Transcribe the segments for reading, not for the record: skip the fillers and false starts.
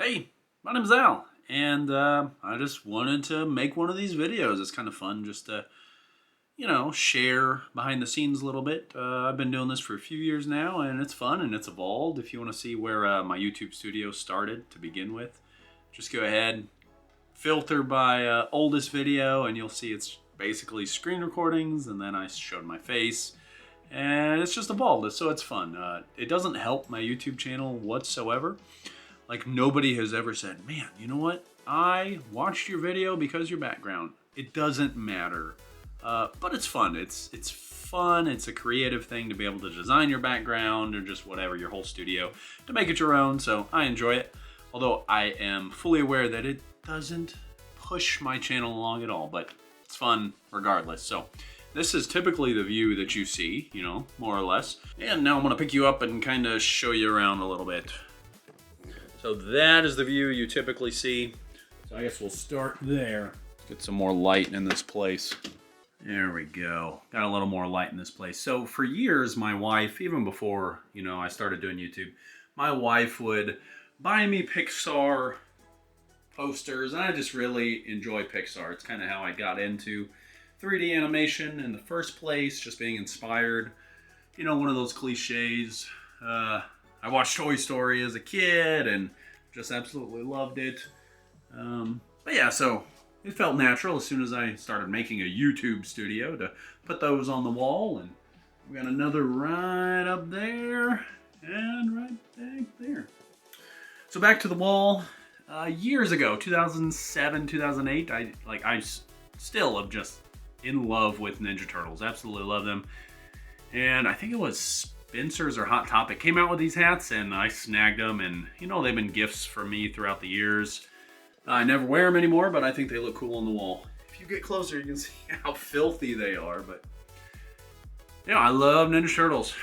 Hey, my name's Al, and I just wanted to make one of these videos. It's kind of fun just to, share behind the scenes a little bit. I've been doing this for a few years now, and it's fun and it's evolved. If you want to see where my YouTube studio started to begin with, just go ahead, filter by oldest video, and you'll see it's basically screen recordings, and then I showed my face. And it's just evolved, so it's fun. It doesn't help my YouTube channel whatsoever. Like, nobody has ever said, man, you know what? I watched your video because your background. It doesn't matter. But it's fun. It's fun. It's a creative thing to be able to design your background or just whatever, your whole studio, to make it your own. So I enjoy it. Although I am fully aware that it doesn't push my channel along at all. But it's fun regardless. So this is typically the view that you see, more or less. And now I'm going to pick you up and kind of show you around a little bit. So that is the view you typically see. So I guess we'll start there. Get some more light in this place. There we go. Got a little more light in this place. So for years, my wife, even before, I started doing YouTube, my wife would buy me Pixar posters. And I just really enjoy Pixar. It's kind of how I got into 3D animation in the first place, just being inspired. One of those cliches. I watched Toy Story as a kid and just absolutely loved it. But yeah, so it felt natural as soon as I started making a YouTube studio to put those on the wall. And we got another right up there and right back there. So back to the wall. Years ago, 2007, 2008, I still am just in love with Ninja Turtles. Absolutely love them. And I think it was Spencer's or Hot Topic came out with these hats, and I snagged them, and they've been gifts for me throughout the years. I never wear them anymore, but I think they look cool on the wall. If you get closer, you can see how filthy they are, but I love Ninja Turtles.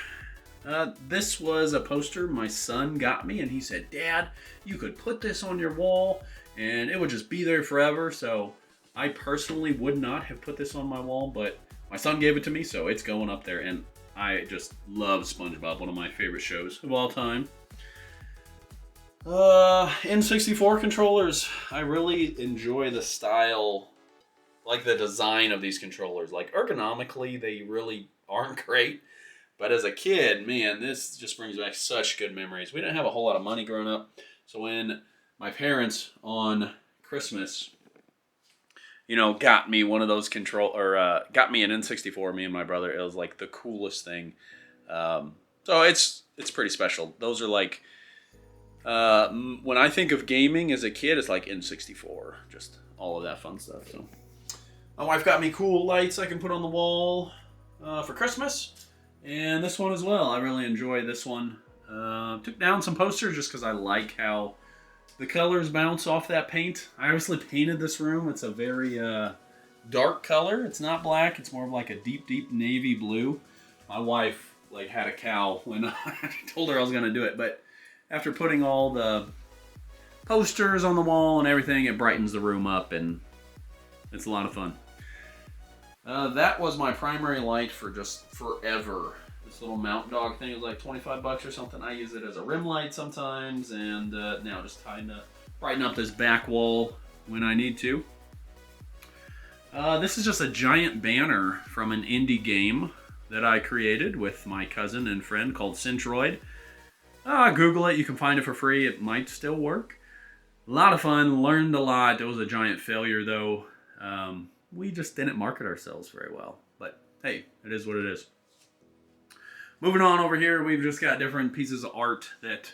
This was a poster my son got me, and he said, Dad, you could put this on your wall and it would just be there forever. So I personally would not have put this on my wall, but my son gave it to me, so it's going up there. And I just love SpongeBob, one of my favorite shows of all time. N64 controllers. I really enjoy the style, like the design of these controllers. Like, ergonomically, they really aren't great. But as a kid, man, this just brings back such good memories. We didn't have a whole lot of money growing up. So when my parents on Christmas, got me one of those got me an N64, me and my brother. It was like the coolest thing. So it's pretty special. Those are like, when I think of gaming as a kid, it's like N64, just all of that fun stuff. So my wife got me cool lights I can put on the wall for Christmas, and this one as well. I really enjoy this one. Took down some posters just because I like how the colors bounce off that paint. I obviously painted this room. It's a very dark color. It's not black. It's more of like a deep, deep navy blue. My wife had a cow when I told her I was going to do it. But after putting all the posters on the wall and everything, it brightens the room up, and it's a lot of fun. That was my primary light for just forever. This little mountain dog thing is like 25 bucks or something. I use it as a rim light sometimes, and now just trying to brighten up this back wall when I need to. This is just a giant banner from an indie game that I created with my cousin and friend called Centroid. Google it. You can find it for free. It might still work. A lot of fun. Learned a lot. It was a giant failure, though. We just didn't market ourselves very well. But hey, it is what it is. Moving on over here, we've just got different pieces of art that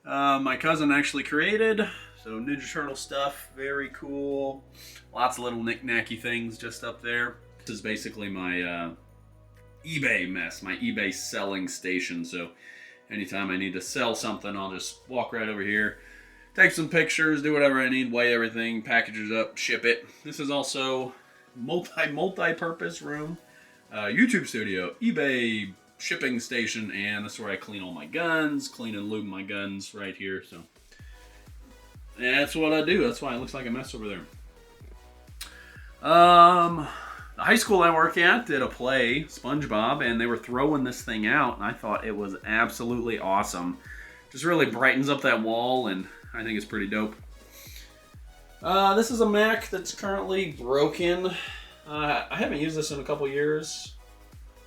my cousin actually created. So Ninja Turtle stuff, very cool. Lots of little knick-knacky things just up there. This is basically my eBay mess, my eBay selling station. So anytime I need to sell something, I'll just walk right over here, take some pictures, do whatever I need, weigh everything, package it up, ship it. This is also multi-purpose room. YouTube studio, eBay shipping station, and that's where I clean all my guns, clean and lube my guns right here. So that's what I do. That's why it looks like a mess over there. The high school I work at did a play, SpongeBob, and they were throwing this thing out, and I thought it was absolutely awesome. Just really brightens up that wall, and I think it's pretty dope. This is a Mac that's currently broken. I haven't used this in a couple years.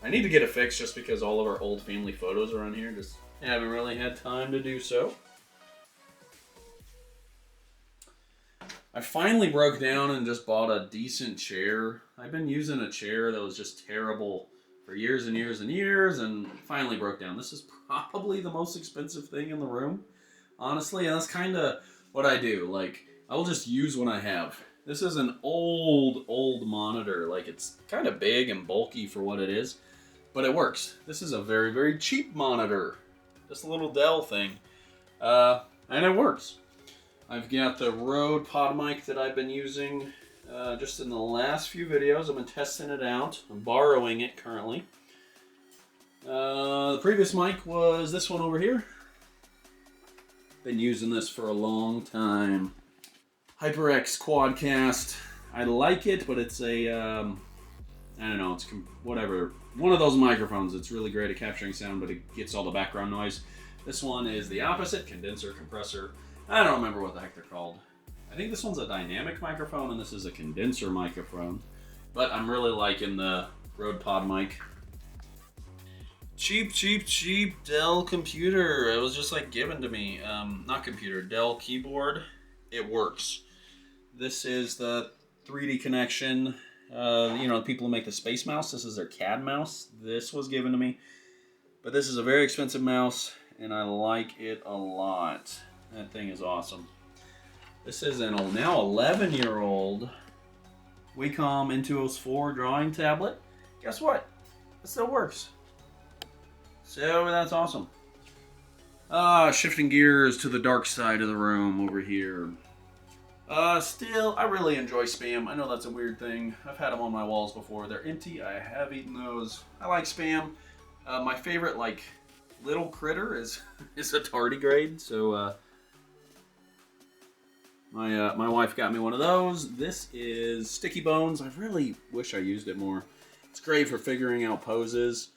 I need to get it fixed just because all of our old family photos are on here. Just haven't really had time to do so. I finally broke down and just bought a decent chair. I've been using a chair that was just terrible for years and years and years, and finally broke down. This is probably the most expensive thing in the room, honestly, and that's kind of what I do. Like, I'll just use what I have. This is an old monitor. Like, it's kind of big and bulky for what it is, but it works. This is a very, very cheap monitor. Just a little Dell thing, and it works. I've got the Rode pod mic that I've been using just in the last few videos. I've been testing it out. I'm borrowing it currently. The previous mic was this one over here. Been using this for a long time. HyperX Quadcast. I like it, but it's a, I don't know, it's whatever. One of those microphones. It's really great at capturing sound, but it gets all the background noise. This one is the opposite, condenser, compressor. I don't remember what the heck they're called. I think this one's a dynamic microphone and this is a condenser microphone. But I'm really liking the Rode pod mic. Cheap Dell computer. It was just like given to me. Not computer, Dell keyboard. It works. This is the 3D connection. You know, the people who make the Space Mouse, this is their CAD mouse. This was given to me. But this is a very expensive mouse and I like it a lot. That thing is awesome. This is an now 11-year-old Wacom Intuos 4 drawing tablet. Guess what? It still works. So that's awesome. Shifting gears to the dark side of the room over here. Still, I really enjoy Spam. I know that's a weird thing. I've had them on my walls before. They're empty. I have eaten those. I like Spam. My favorite, like, little critter is a tardigrade. So, my wife got me one of those. This is Sticky Bones. I really wish I used it more. It's great for figuring out poses.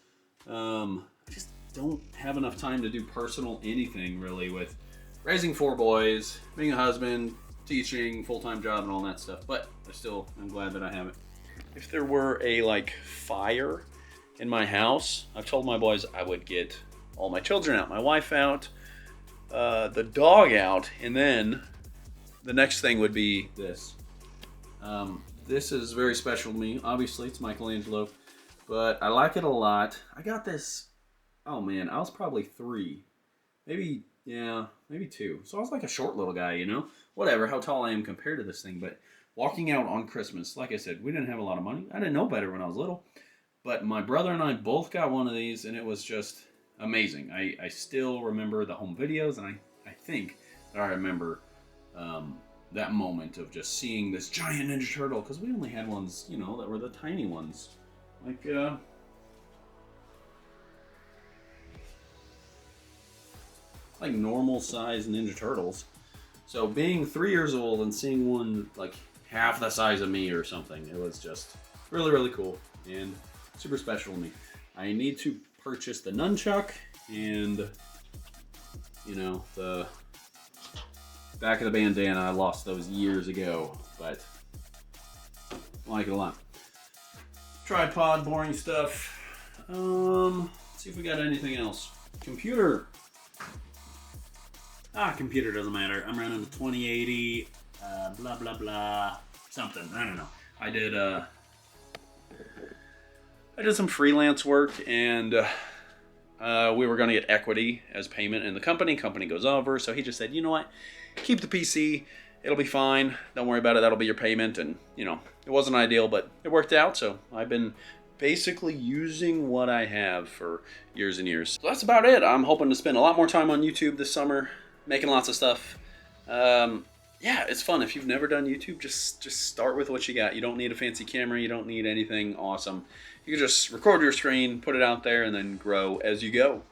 I just don't have enough time to do personal anything really with raising 4 boys, being a husband, teaching, full-time job, and all that stuff. But I'm glad that I have it. If there were a like fire in my house, I've told my boys I would get all my children out, my wife out, the dog out, and then the next thing would be this. This is very special to me. Obviously, it's Michelangelo, but I like it a lot. I got this, oh man, I was probably 3. Maybe 2. So I was like a short little guy, you know? Whatever, how tall I am compared to this thing. But walking out on Christmas, like I said, we didn't have a lot of money. I didn't know better when I was little. But my brother and I both got one of these, and it was just amazing. I still remember the home videos, and I think that I remember that moment of just seeing this giant Ninja Turtle, because we only had ones, you know, that were the tiny ones. Like normal size Ninja Turtles. So being 3 years old and seeing one like half the size of me or something, it was just really, really cool and super special to me. I need to purchase the nunchuck and, you know, the back of the bandana. I lost those years ago, but I like it a lot. Tripod, boring stuff. Let's see if we got anything else. Computer. Computer doesn't matter. I'm running a 2080, blah, blah, blah, something. I don't know. I did some freelance work, and we were going to get equity as payment in the company. Company goes over, so he just said, you know what? Keep the PC. It'll be fine. Don't worry about it. That'll be your payment. And, you know, it wasn't ideal, but it worked out. So I've been basically using what I have for years and years. So that's about it. I'm hoping to spend a lot more time on YouTube this summer, making lots of stuff. Yeah, it's fun. If you've never done YouTube, just start with what you got. You don't need a fancy camera. You don't need anything awesome. You can just record your screen, put it out there, and then grow as you go.